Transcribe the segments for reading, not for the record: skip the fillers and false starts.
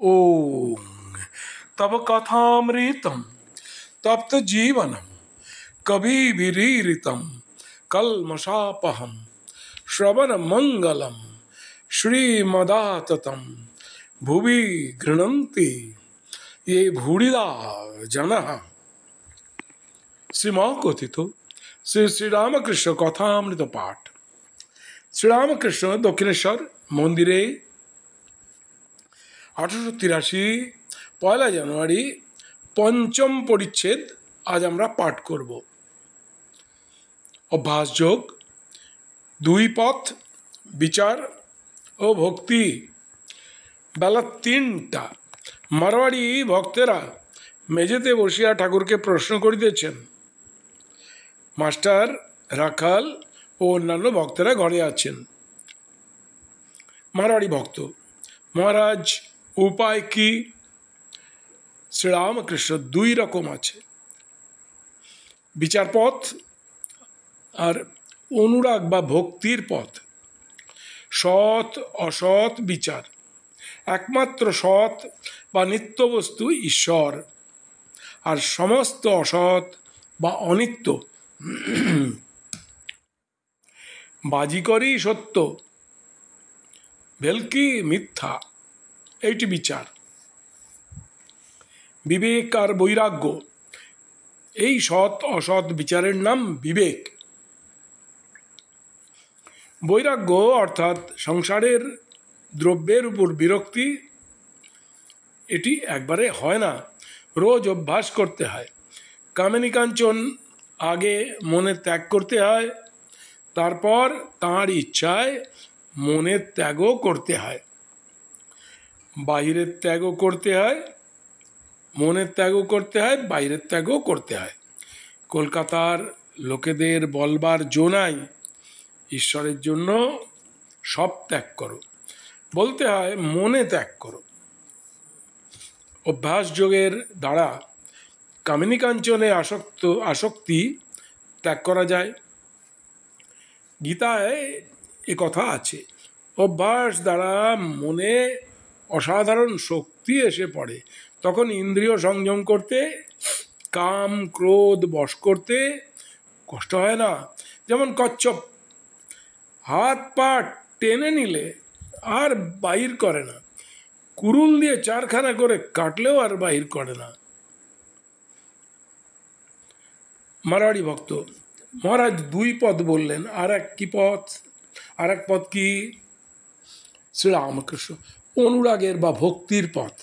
ओम तब कथामृतम तप्त जीवनम कविभिरीरितम कल्मषापहम श्रवण मंगलम श्रीमदाततम भुवि गृह्णन्ति ये भूरिदा जनः। শ্রীমকথিত শ্রী শ্রীরামকৃষ্ণ কথামৃত পাঠ। শ্রীরামকৃষ্ণ দক্ষিণেশ্বর মন্দিরে 1883 পয়লা জানুয়ারি পঞ্চম পরিচ্ছেদ আজ আমরা পাঠ করব। অভ্যাসযোগ, দুই পথ, বিচার ও ভক্তি। বেলা 3টা। মারোয়াড়ি ভক্তেরা মেঝেতে বসিয়া ঠাকুরকে প্রশ্ন করিতেছেন। মাস্টার, রাখাল ও অন্যান্য ভক্তেরা ঘরে আছেন। মারোয়াড়ি ভক্ত: মহারাজ, উপায় কি? শ্রীরামকৃষ্ণ: দুই রকম আছে, বিচার পথ আর অনুরাগ বা ভক্তির পথ। সৎ অসৎ বিচার। একমাত্র সৎ বা নিত্যবস্তু ঈশ্বর, আর সমস্ত অসৎ বা অনিত্য বাজিকরই সত্য, ভেলকি মিথ্যা, এইটি বিচার। বিবেক আর বৈরাগ্য, এই সৎ অসৎ বিচারের নাম বিবেক। বৈরাগ্য অর্থাৎ সংসারের দ্রব্যের উপর বিরক্তি, এটি একবারে হয় না, রোজ অভ্যাস করতে হয়। কামিনী কাঞ্চন আগে মনে ত্যাগ করতে হয়, তারপর তাঁর ইচ্ছায় মনের ত্যাগও করতে হয়। বাহিরের ত্যাগও করতে হয়, মনের ত্যাগও করতে হয়, বাইরের ত্যাগও করতে হয়। কলকাতার লোকেদের বলবার জো নাই, ঈশ্বরের জন্য সব ত্যাগ করো। বলতে হয় মনে ত্যাগ করো। অভ্যাস যোগের দ্বারা কামিনী কাঞ্চনে আসক্তি ত্যাগ করা যায়। গীতায় এ কথা আছে। অভ্যাস দ্বারা মনে অসাধারণ শক্তি এসে পড়ে, তখন ইন্দ্রিয় সংযম করতে, কাম ক্রোধ বশ করতে কষ্ট হয় না। যেমন কচ্ছপ হাত পা টেনে নিলে আর বাহির করে না, কুরুল দিয়ে 4খানা করে কাটলেও আর বাহির করে না। মারোয়াড়ি ভক্ত: মহারাজ, দুই পথ বললেন, আর এক কি পথ? আর এক পথ কি? শ্রীরামকৃষ্ণ: অনুরাগের বা ভক্তির পথ।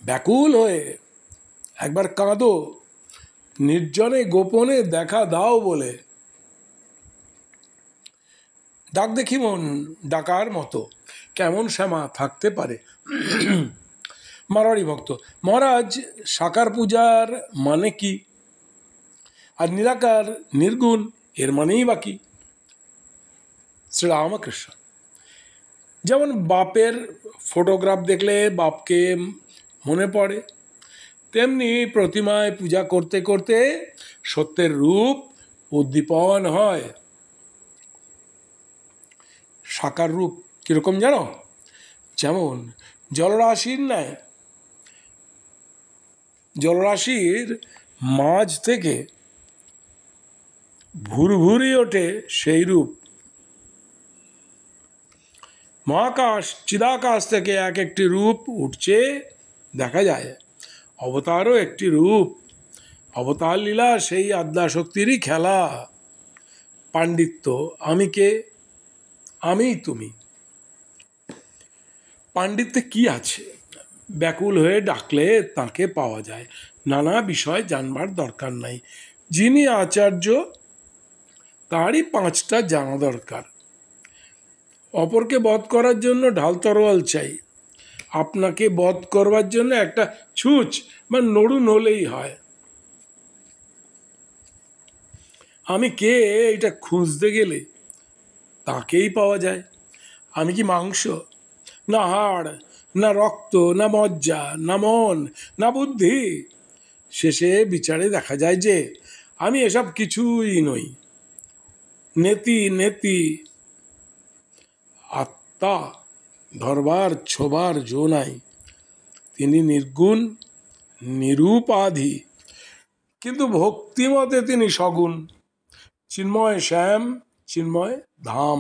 ব্যাকুল হয়ে একবার কাঁদো, নির্জনে গোপনে দেখা দাও বলে। ডাক দেখি মন ডাকার মতো, কেমন শ্যামা থাকতে পারে? মারোয়াড়ি ভক্ত: মহারাজ, সাকার পূজার মানে কি? আর নিরাকার নির্গুণ, এর মানেই বা কি? শ্রীরামকৃষ্ণ: যেমন বাপের ফটোগ্রাফ দেখলে বাপকে মনে পড়ে, তেমনি প্রতিমায় পূজা করতে করতে সত্যের রূপ উদ্দীপন হয়। সাকার রূপ কিরকম জানো? যেমন জলরাশির ন্যায়। জলরাশির মাঝ থেকে ভুরভুরি ওঠে সেই রূপ। মহাকাশ চিদাকাশ থেকে এক একটি রূপ উঠছে দেখা যায়। অবতারও একটি রূপ। অবতার লীলা সেই আদ্যাশক্তিরই খেলা। পাণ্ডিত্য, আমি কে? আমি তুমি। পাণ্ডিত্যে কি আছে? ব্যাকুল হয়ে ডাকলে তাকে পাওয়া যায়, নানা বিষয় জানবার দরকার নাই। যিনি আচার্য তারই 5টা জানা দরকার। অপরকে বধ করার জন্য ঢাল তরোয়াল চাই, আপনাকে বধ করবার জন্য একটা ছুঁচ বা নড়ুন হলেই হয়। আমি কে এটা খুঁজতে গেলে তাকেই পাওয়া যায়। আমি কি মাংস, না হাড়, না রক্ত, না মজ্জা, না মন, না বুদ্ধি? শেষে বিচারে দেখা যায় যে আমি এসব কিছুই নই। নেতি নেতি সত্তা ধরবার ছোবার জো নাই, তিনি নির্গুণ নিরূপাধি, কিন্তু ভক্তিমতে তিনি সগুণ, চিন্ময় শ্যাম চিন্ময় ধাম,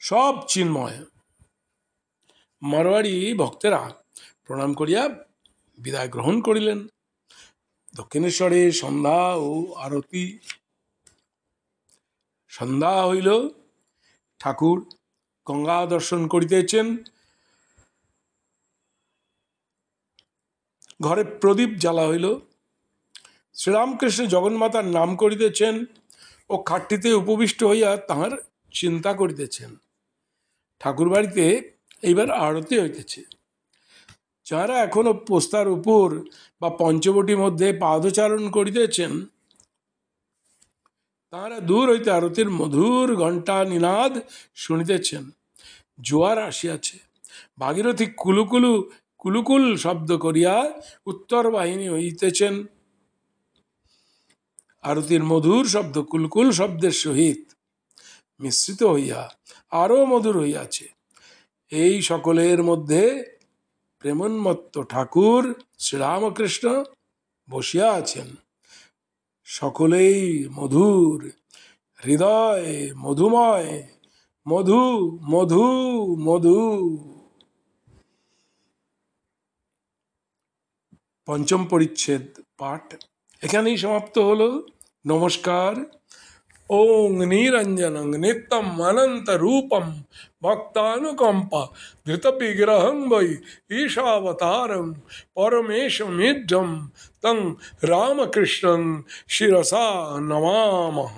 সব চিন্ময়। মারোয়াড়ি ভক্তেরা প্রণাম করিয়া বিদায় গ্রহণ করিলেন। দক্ষিণেশ্বরে সন্ধ্যা ও আরতি। সন্ধ্যা হইল, ঠাকুর গঙ্গা দর্শন করিতেছেন, ঘরে প্রদীপ জ্বালা হইল, শ্রীরামকৃষ্ণ জগন্মাতার নাম করিতেছেন ও খাটটিতে উপবিষ্ট হইয়া তাহার চিন্তা করিতেছেন। ঠাকুর বাড়িতে এইবার আরতি হইতেছে। যাঁরা এখনো পোস্তার উপর বা পঞ্চবটির মধ্যে পাদচারণ করিতেছেন, তাঁরা দূর হইতে আরতির মধুর ঘণ্টা নিনাদ শুনিতেছেন। জোয়ার আসিয়াছে। ভাগীরথী কুলুকুলু কুলুকুল শব্দ করিয়া উত্তর বাহিনী হইতেছেন। আরতির মধুর শব্দ কুলকুল শব্দের সহিত মিশ্রিত হইয়া আরও মধুর হইয়াছে। এই সকলের মধ্যে প্রেমোন্মত্ত ঠাকুর শ্রীরামকৃষ্ণ বসিয়া আছেন। সকলেই মধুর, হৃদয় মধুময়, মধু মধু মধু। পঞ্চম পরিচ্ছেদ পাঠ এখানেই সমাপ্ত হলো। নমস্কার। ওং নিরঞ্জনং নিত্যম অনন্ত রূপম ভক্তানুকম্পা ধৃত বিগ্রহং বৈ ঈশাবতারং পরমেশমিঢ্যম তং রামকৃষ্ণং শিরসা নমামঃ।